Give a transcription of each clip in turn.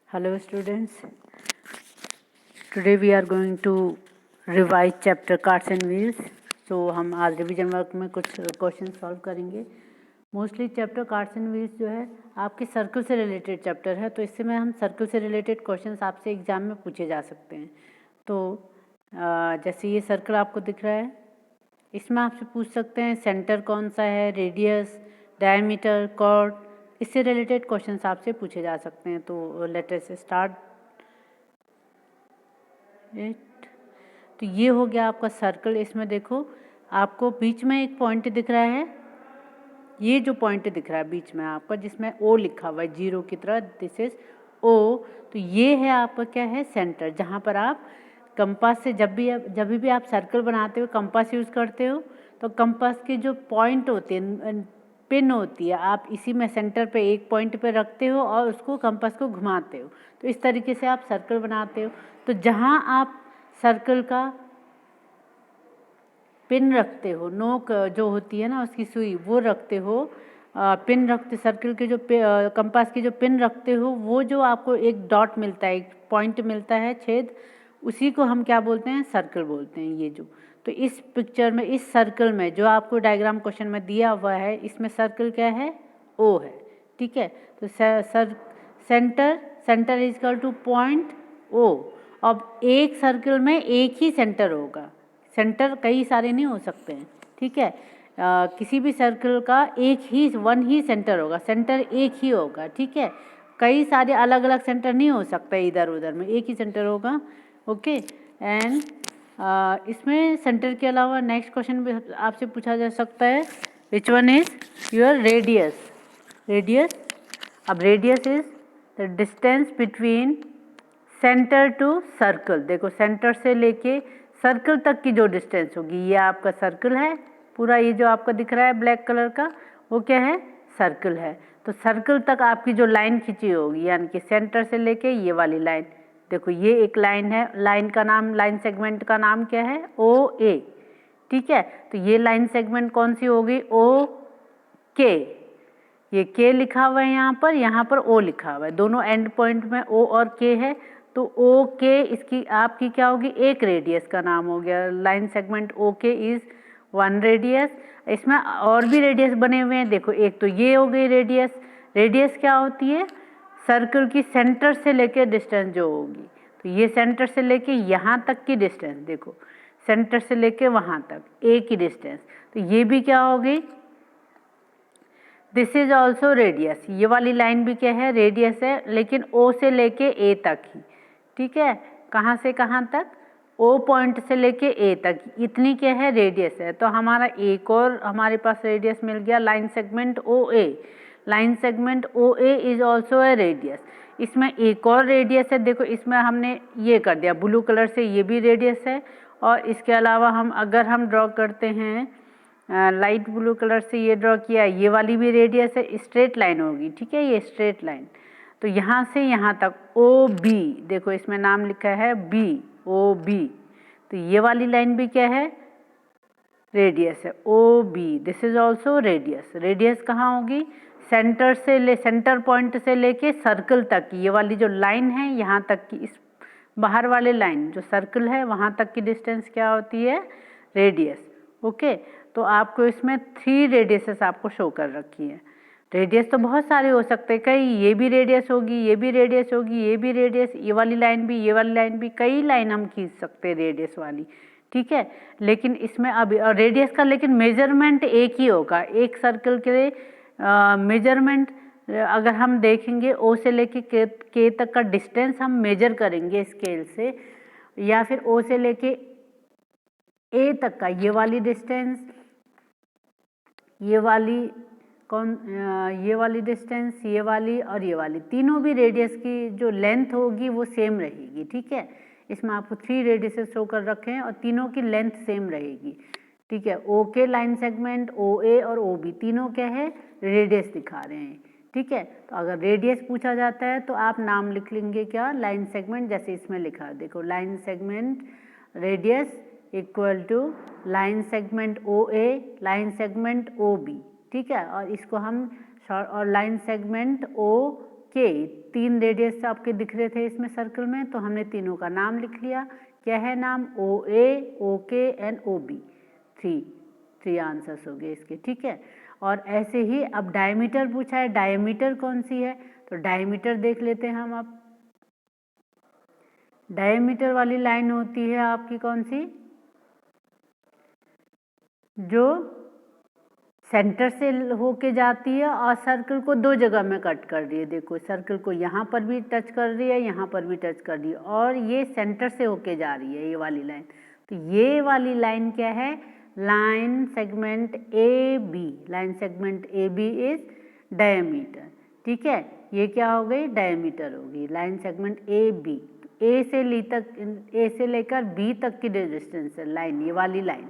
Hello students, today we are going to revise chapter cards and wheels. So हम आज revision work में कुछ question solve करेंगे. Mostly chapter cards and wheels जो है आपके सर्कल से रिलेटेड चैप्टर है, तो इससे में हम सर्कल से रिलेटेड क्वेश्चंस आपसे एग्जाम में पूछे जा सकते हैं. तो जैसे ये सर्कल आपको दिख रहा है, इसमें आपसे पूछ सकते हैं सेंटर कौन सा है, रेडियस, डायमीटर, कॉर्ड, इससे रिलेटेड क्वेश्चंस आपसे पूछे जा सकते हैं. तो लेट अस स्टार्ट इट. तो ये हो गया आपका सर्कल. इसमें देखो आपको बीच में एक पॉइंट दिख रहा है, ये जो पॉइंट दिख रहा है बीच में आपका, जिसमें ओ लिखा हुआ है जीरो की तरह, दिस इज ओ. तो ये है आपका क्या है, सेंटर, जहाँ पर आप कंपास से जब भी आप सर्कल बनाते हो कंपास यूज़ करते हो, तो कंपास के जो पॉइंट होते हैं, पिन होती है, आप इसी में सेंटर पे एक पॉइंट पे रखते हो और उसको कंपास को घुमाते हो. तो इस तरीके से आप सर्कल बनाते हो. तो जहाँ आप सर्कल का पिन रखते हो, नोक जो होती है ना उसकी सुई, वो रखते हो, पिन रखते, सर्कल के जो कंपास की जो पिन रखते हो, वो जो आपको एक डॉट मिलता है, एक पॉइंट मिलता है, छेद, उसी को हम क्या बोलते हैं, सर्कल बोलते हैं. ये जो, तो इस पिक्चर में, इस सर्कल में जो आपको डायग्राम क्वेश्चन में दिया हुआ है, इसमें सर्कल क्या है, ओ है. ठीक है. तो centre is equal to point O. अब एक सर्कल में एक ही सेंटर होगा, सेंटर कई सारे नहीं हो सकते हैं. ठीक है. किसी भी सर्कल का वन ही सेंटर होगा, सेंटर एक ही होगा. ठीक है. कई सारे अलग अलग सेंटर नहीं हो सकते इधर उधर में, एक ही सेंटर होगा. ओके. एंड इसमें सेंटर के अलावा नेक्स्ट क्वेश्चन भी आपसे पूछा जा सकता है, which one is your radius. Radius, अब radius is the distance between centre to circle. देखो सेंटर से लेके सर्कल तक की जो डिस्टेंस होगी, ये आपका सर्कल है पूरा, ये जो आपका दिख रहा है ब्लैक कलर का, वो क्या है, सर्कल है. तो सर्कल तक आपकी जो लाइन खींची होगी, यानी कि सेंटर से लेके ये वाली लाइन, देखो ये एक लाइन है, लाइन का नाम, लाइन सेगमेंट का नाम क्या है, ओ ए. ठीक है. तो ये लाइन सेगमेंट कौन सी होगी, ओ के. ये के लिखा हुआ है यहाँ पर ओ लिखा हुआ है, दोनों एंड पॉइंट में ओ और के है. तो ओ के इसकी आपकी क्या होगी, एक रेडियस का नाम हो गया. लाइन सेगमेंट ओ के इज वन रेडियस. इसमें और भी रेडियस बने हुए हैं. देखो एक तो ये हो गई रेडियस. रेडियस क्या होती है, सर्कल की सेंटर से लेके डिस्टेंस जो होगी. तो ये सेंटर से लेके यहाँ तक की डिस्टेंस, देखो सेंटर से लेके वहाँ तक एक ही डिस्टेंस. तो ये भी क्या होगी, दिस इज ऑल्सो रेडियस. ये वाली लाइन भी क्या है, रेडियस है, लेकिन ओ से लेके ए तक ही. ठीक है. कहाँ से कहाँ तक, ओ पॉइंट से लेके ए तक, इतनी क्या है, रेडियस है. तो हमारा एक और हमारे पास रेडियस मिल गया, line segment O A. Line segment O A is also a radius. इसमें एक और रेडियस है, देखो इसमें हमने ये कर दिया ब्लू कलर से, ये भी रेडियस है. और इसके अलावा अगर हम ड्रॉ करते हैं लाइट ब्लू कलर से, ये ड्रॉ किया, ये वाली भी रेडियस है, स्ट्रेट लाइन होगी. ठीक है, ये स्ट्रेट लाइन. तो यहाँ से यहाँ तक ओ बी, देखो इसमें नाम लिखा है बी, ओ बी. तो ये वाली लाइन भी क्या है, रेडियस है, O B. This is also radius. Radius कहाँ होगी, सेंटर पॉइंट से लेके सर्कल तक की, ये वाली जो लाइन है यहाँ तक की, इस बाहर वाले लाइन जो सर्कल है वहाँ तक की डिस्टेंस क्या होती है, रेडियस. ओके. तो आपको इसमें 3 रेडियसेस आपको शो कर रखी है. रेडियस तो बहुत सारे हो सकते हैं, कई, ये भी रेडियस होगी, ये भी रेडियस होगी, ये भी रेडियस, ये वाली लाइन भी, ये वाली लाइन भी, कई लाइन हम खींच सकते हैं रेडियस वाली. ठीक है. लेकिन इसमें अभी रेडियस का लेकिन मेजरमेंट एक ही होगा. एक सर्कल के लिए मेजरमेंट अगर हम देखेंगे, ओ से लेके के तक का डिस्टेंस हम मेजर करेंगे स्केल से, या फिर ओ से लेके ए तक का ये वाली डिस्टेंस, ये वाली ये वाली डिस्टेंस, ये वाली और ये वाली, तीनों भी रेडियस की जो लेंथ होगी वो सेम रहेगी. ठीक है. इसमें आपको 3 रेडियसेस शो कर रखे हैं और तीनों की लेंथ सेम रहेगी. ठीक है. ओ के लाइन सेगमेंट, ओ ए और ओ बी, तीनों क्या है, रेडियस दिखा रहे हैं. ठीक है. तो अगर रेडियस पूछा जाता है तो आप नाम लिख लेंगे क्या, लाइन सेगमेंट, जैसे इसमें लिखा है, देखो line segment radius equal to line segment O A, line segment O B. ठीक है. और इसको हम और लाइन सेगमेंट ओ के 3 रेडियस आपके दिख रहे थे इसमें सर्कल में, तो हमने तीनों का नाम लिख लिया। क्या है नाम? ओ ए, ओ के and O B. Three answers हो गए इसके, ठीक है। और ऐसे ही अब डायमीटर पूछा है, डायमीटर कौन सी है, तो डायमीटर देख लेते हैं हम। अब डायमीटर वाली लाइन होती है आपकी कौन सी, जो सेंटर से होके जाती है और सर्कल को 2 जगह में कट कर रही है। देखो सर्कल को यहाँ पर भी टच कर रही है, यहाँ पर भी टच कर रही है, और ये सेंटर से होके जा रही है ये वाली लाइन। तो ये वाली लाइन क्या है? Line segment A B. Line segment A B is diameter, ठीक है। ये क्या हो गई? डायमीटर हो गई line segment A B. A से लेकर बी तक की डिस्टेंस है लाइन, ये वाली लाइन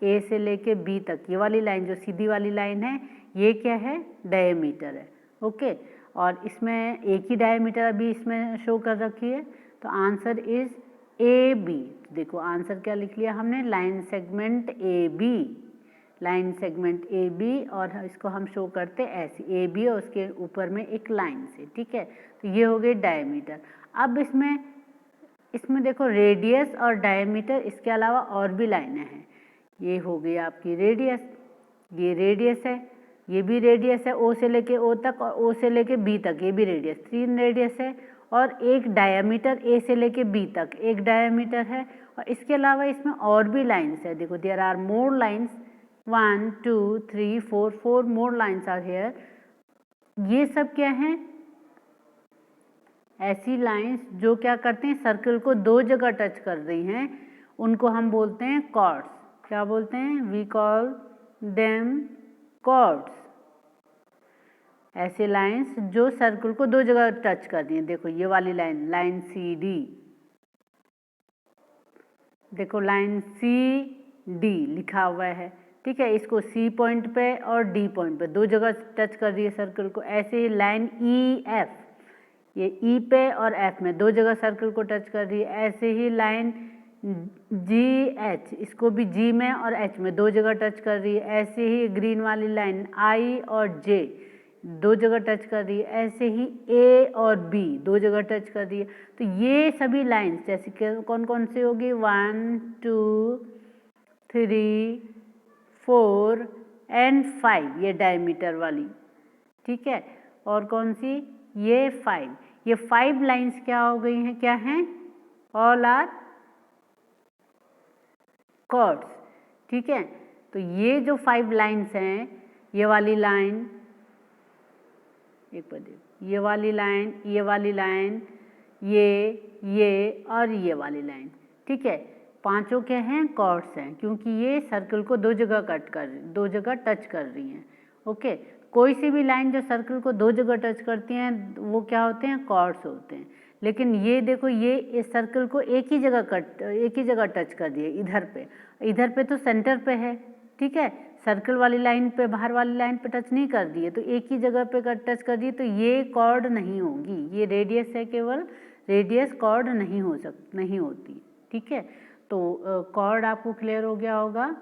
ए से लेके बी तक, ये वाली लाइन जो सीधी वाली लाइन है, ये क्या है? डायमीटर है, ओके। और इसमें एक ही डायमीटर अभी इसमें शो कर रखी है, तो आंसर इज ए बी। देखो आंसर क्या लिख लिया हमने? Line segment A B. Line segment A B, और इसको हम शो करते ऐसे, ए बी और उसके ऊपर में एक लाइन से, ठीक है। तो ये हो गई डायमीटर। अब इसमें देखो रेडियस और डायमीटर, इसके अलावा और भी लाइनें हैं। ये हो गई आपकी रेडियस, ये रेडियस है, ये भी रेडियस है ओ से लेके ओ तक, और ओ से लेके बी तक ये भी रेडियस, 3 रेडियस है। और एक डायमीटर ए से लेके बी तक एक डायमीटर है। और इसके अलावा इसमें और भी लाइन्स है। देखो there are more lines, 1 2 3 4 more lines are here. ये सब क्या हैं? ऐसी लाइन्स जो क्या करते हैं? सर्कल को 2 जगह टच कर रही हैं, उनको हम बोलते हैं कॉर्ड्स। क्या बोलते हैं? We call them chords. ऐसे लाइंस जो सर्कल को 2 जगह टच कर रही हैं। देखो ये वाली लाइन, लाइन सी डी, देखो लाइन सी डी लिखा हुआ है, ठीक है। इसको सी पॉइंट पे और डी पॉइंट पे 2 जगह टच कर रही है सर्कल को। ऐसे ही लाइन ई एफ, ये ई पे और एफ में 2 जगह सर्कल को टच कर रही है। ऐसे ही लाइन जी एच, इसको भी जी में और एच में 2 जगह टच कर रही है। ऐसे ही ग्रीन वाली लाइन आई और जे 2 जगह टच कर रही है। ऐसे ही ए और बी 2 जगह टच कर रही है। तो ये सभी लाइन्स जैसे कि कौन कौन सी होगी? 1 2 3 4 एंड 5, ये डायमीटर वाली, ठीक है। और कौन सी? ये 5। ये 5 लाइन्स क्या हो गई हैं? क्या हैं? ऑल आर कॉर्ड्स, ठीक है। तो ये जो 5 लाइन्स हैं, ये वाली लाइन, एक बार देखो, ये वाली लाइन, ये वाली लाइन, ये और ये वाली लाइन, ठीक है। पांचों क्या हैं? कॉर्ड्स हैं, क्योंकि ये सर्कल को 2 जगह टच कर रही हैं, ओके। कोई सी भी लाइन जो सर्कल को 2 जगह टच करती हैं वो क्या होते हैं? कॉर्ड्स होते हैं। लेकिन ये देखो, ये इस सर्कल को एक ही जगह टच कर दिए, इधर पे तो सेंटर पे है, ठीक है। सर्कल वाली लाइन पे, बाहर वाली लाइन पे टच नहीं कर दिए, तो एक ही जगह पे टच कर दिए, तो ये कॉर्ड नहीं होगी। ये रेडियस है, केवल रेडियस कॉर्ड नहीं होती, ठीक है। तो कॉर्ड आपको क्लियर हो गया होगा।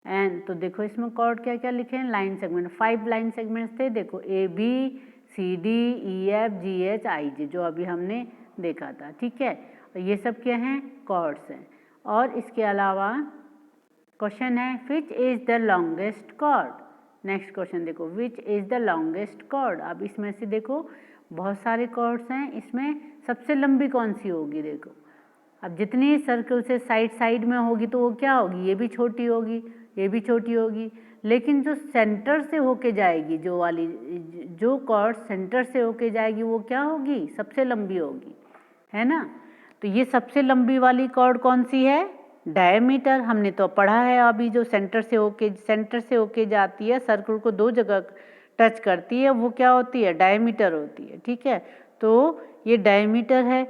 एंड तो देखो इसमें कॉर्ड क्या क्या लिखे हैं? लाइन सेगमेंट, 5 लाइन सेगमेंट्स थे। देखो A B C D E F G H I J, जो अभी हमने देखा था, ठीक है। और ये सब क्या हैं? कॉर्ड्स हैं। और इसके अलावा क्वेश्चन है which is the longest chord. Next question देखो, which is the longest chord. अब इसमें से देखो बहुत सारे कॉर्ड्स हैं, इसमें सबसे लंबी कौन सी होगी? देखो अब जितनी सर्कल से साइड में होगी तो वो क्या होगी? ये भी छोटी होगी, ये भी छोटी होगी। लेकिन जो सेंटर से होके जाएगी, जो कॉर्ड सेंटर से होके जाएगी, वो क्या होगी? सबसे लंबी होगी, है ना। तो ये सबसे लंबी वाली कॉर्ड कौन सी है? डायमीटर। हमने तो पढ़ा है अभी, जो सेंटर से होके जाती है, सर्कल को 2 जगह टच करती है, वो क्या होती है? डायमीटर होती है, ठीक है। तो ये डायमीटर है।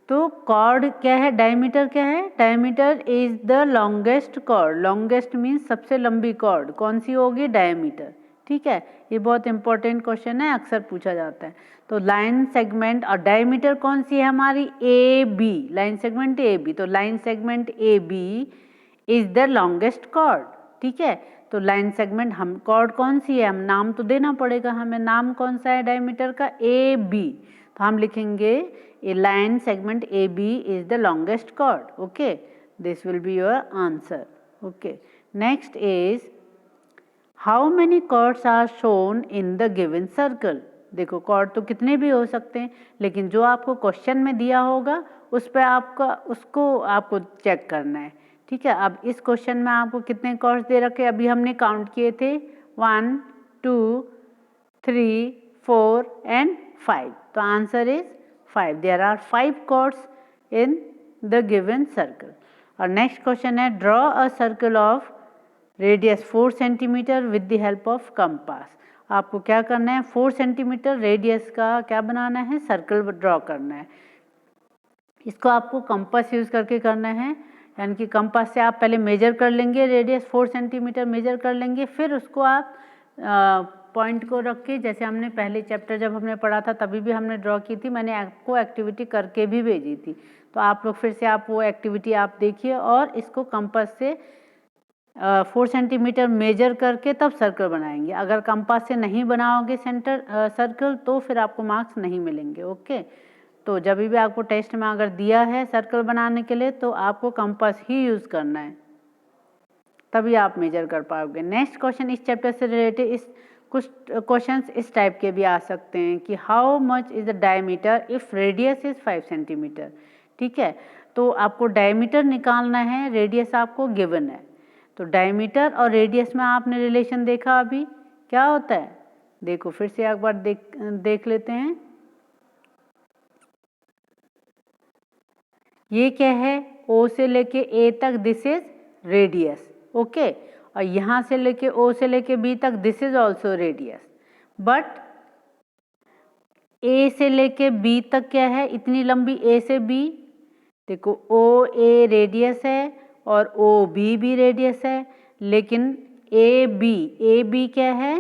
तो कॉर्ड क्या है? डायमीटर क्या है? Diameter is the longest cord. Longest means सबसे लंबी कॉर्ड कौन सी होगी? डायमीटर, ठीक है। ये बहुत इंपॉर्टेंट क्वेश्चन है, अक्सर पूछा जाता है। तो लाइन सेगमेंट और डायमीटर कौन सी है हमारी? A B, line segment A B. तो line segment A B is the longest chord, ठीक है। तो लाइन सेगमेंट हम कॉर्ड कौन सी है, हम नाम तो देना पड़ेगा हमें, नाम कौन सा है डायमीटर का, ए बी। तो हम लिखेंगे a line segment A B is the longest chord. Okay, this will be your answer. Okay, next is how many chords are shown in the given circle. देखो कॉर्ड तो कितने भी हो सकते हैं, लेकिन जो आपको क्वेश्चन में दिया होगा उस पर उसको आपको चेक करना है। ठीक है, अब इस क्वेश्चन में आपको कितने कॉर्ड्स दे रखे, अभी हमने काउंट किए थे 1 2 3 4 एंड 5। तो answer is 5। There are 5 chords in the given circle. और नेक्स्ट क्वेश्चन है draw a circle of radius 4 centimetre with the help of compass. आपको क्या करना है, 4 सेंटीमीटर रेडियस का क्या बनाना है, सर्कल ड्रॉ करना है। इसको आपको कंपास यूज़ करके करना है, यानी कि कंपास से आप पहले मेजर कर लेंगे, रेडियस 4 सेंटीमीटर मेजर कर लेंगे, फिर उसको आप पॉइंट को रख के, जैसे हमने पहले चैप्टर जब हमने पढ़ा था तभी भी हमने ड्रॉ की थी, मैंने आपको एक्टिविटी करके भी भेजी थी। तो आप लोग फिर से आप वो एक्टिविटी आप देखिए और इसको कंपास से 4 सेंटीमीटर मेजर करके तब सर्कल बनाएंगे। अगर कंपास से नहीं बनाओगे सर्कल तो फिर आपको मार्क्स नहीं मिलेंगे। ओके, तो जब भी आपको टेस्ट में अगर दिया है सर्कल बनाने के लिए तो आपको कंपास ही यूज़ करना है, तभी आप मेजर कर पाओगे। नेक्स्ट क्वेश्चन इस चैप्टर से रिलेटेड कुछ क्वेश्चंस इस टाइप के भी आ सकते हैं कि how much is the diameter if radius is 5 centimetre. ठीक है, तो आपको डायमीटर निकालना है, रेडियस आपको गिवन है। तो डायमीटर और रेडियस में आपने रिलेशन देखा अभी क्या होता है, देखो फिर से एक बार देख लेते हैं। ये क्या है, O से लेके A तक दिस इज रेडियस। ओके, और यहाँ से लेके O से लेके B तक this is also radius. But A से लेके B तक क्या है, इतनी लंबी A से B, देखो OA रेडियस है और OB भी रेडियस है, लेकिन AB क्या है,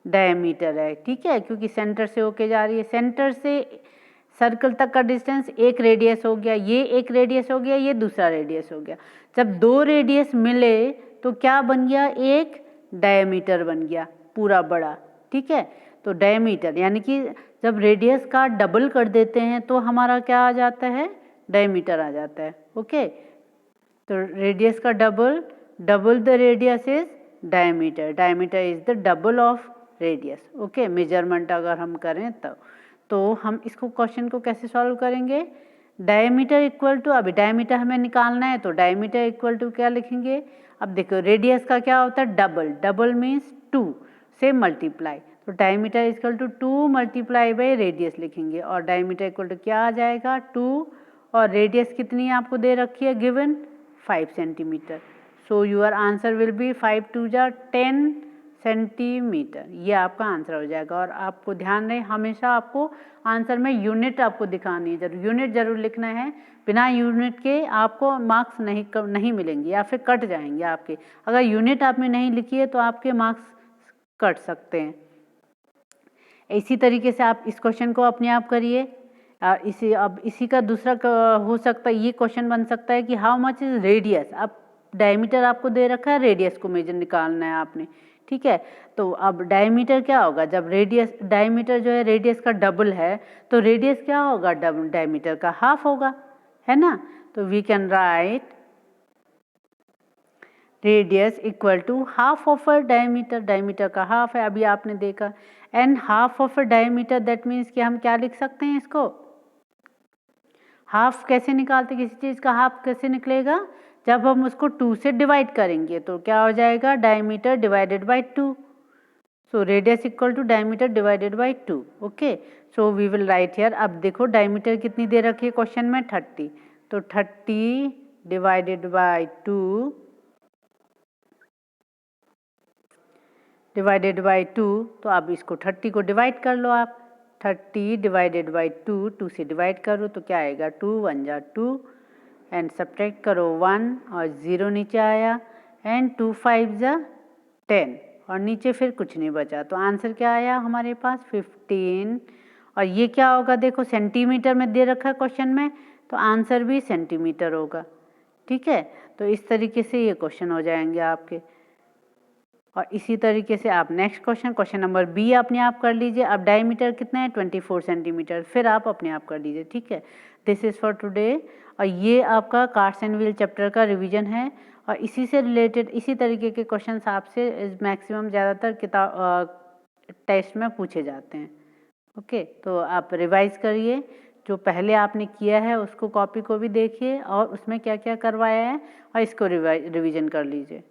डायमीटर है। ठीक है, क्योंकि सेंटर से होके जा रही है, सेंटर से सर्कल तक का डिस्टेंस एक रेडियस हो गया, ये एक रेडियस हो गया, ये दूसरा रेडियस हो गया। जब दो रेडियस मिले तो क्या बन गया, एक डायमीटर बन गया पूरा बड़ा। ठीक है, तो डायमीटर यानी कि जब रेडियस का डबल कर देते हैं तो हमारा क्या आ जाता है, डायमीटर आ जाता है। ओके, तो रेडियस का double the radius is diameter, diameter is the double of radius. Okay, measurement अगर हम करें तो हम इसको क्वेश्चन को कैसे सॉल्व करेंगे, डायमीटर इक्वल टू, अभी डायमीटर हमें निकालना है तो डायमीटर इक्वल टू क्या लिखेंगे, अब देखो रेडियस का क्या होता है, डबल मीन्स 2 से मल्टीप्लाई, तो diameter equal to 2 multiply by radius लिखेंगे और डायमीटर इक्वल टू क्या आ जाएगा 2, और रेडियस कितनी आपको दे रखी है given 5 centimetre. So your answer will be 5 2 जा 10 सेंटीमीटर, ये आपका आंसर हो जाएगा। और आपको ध्यान रहे हमेशा आपको आंसर में यूनिट आपको दिखानी है, जरूर यूनिट जरूर लिखना है, बिना यूनिट के आपको मार्क्स नहीं मिलेंगे या फिर कट जाएंगे आपके। अगर यूनिट आपने नहीं लिखी है तो आपके मार्क्स कट सकते हैं। इसी तरीके से आप इस क्वेश्चन को अपने आप करिए। अब इसी का दूसरा हो सकता है, ये क्वेश्चन बन सकता है कि हाउ मच इज रेडियस। अब डायमीटर आपको दे रखा है, रेडियस को मेजर निकालना है आपने। ठीक है, तो अब डायमीटर क्या होगा, जब डायमीटर जो है रेडियस का डबल है तो रेडियस क्या होगा, डायमीटर का हाफ होगा, है ना। तो we can write radius equal to half of a diameter, diameter का हाफ है अभी आपने देखा, and half of a diameter that means कि हम क्या लिख सकते हैं इसको, हाफ कैसे निकालते, किसी चीज़ का हाफ कैसे निकलेगा, जब हम उसको 2 से डिवाइड करेंगे तो क्या हो जाएगा, diameter divided by 2। So radius equal to diameter divided by 2। Okay, so we will write here. अब देखो डायमीटर कितनी दे रखी है क्वेश्चन में 30, तो 30 डिवाइडेड बाय 2 डिवाइडेड बाय 2, तो अब इसको 30 को डिवाइड कर लो आप, 30 डिवाइडेड बाय 2, 2 से डिवाइड करो तो क्या आएगा 2 1 जा 2 एंड सब्ट्रैक्ट करो 1 और 0 नीचे आया एंड 2 5 जा 10 और नीचे फिर कुछ नहीं बचा, तो आंसर क्या आया हमारे पास 15। और ये क्या होगा, देखो सेंटीमीटर में दे रखा है क्वेश्चन में, तो आंसर भी सेंटीमीटर होगा। ठीक है, तो इस तरीके से ये क्वेश्चन हो जाएंगे आपके। और इसी तरीके से आप नेक्स्ट क्वेश्चन नंबर बी अपने आप कर लीजिए। अब डायमीटर कितना है 24 सेंटीमीटर, फिर आप अपने आप कर लीजिए, ठीक है। This is for today. और ये आपका कार्ड्स एंड व्हील चैप्टर का रिवीजन है और इसी से रिलेटेड इसी तरीके के क्वेश्चंस आपसे मैक्सिमम ज़्यादातर किताब टेस्ट में पूछे जाते हैं। ओके, तो आप रिवाइज करिए, जो पहले आपने किया है उसको कॉपी को भी देखिए और उसमें क्या क्या करवाया है और इसको रिवीजन कर लीजिए।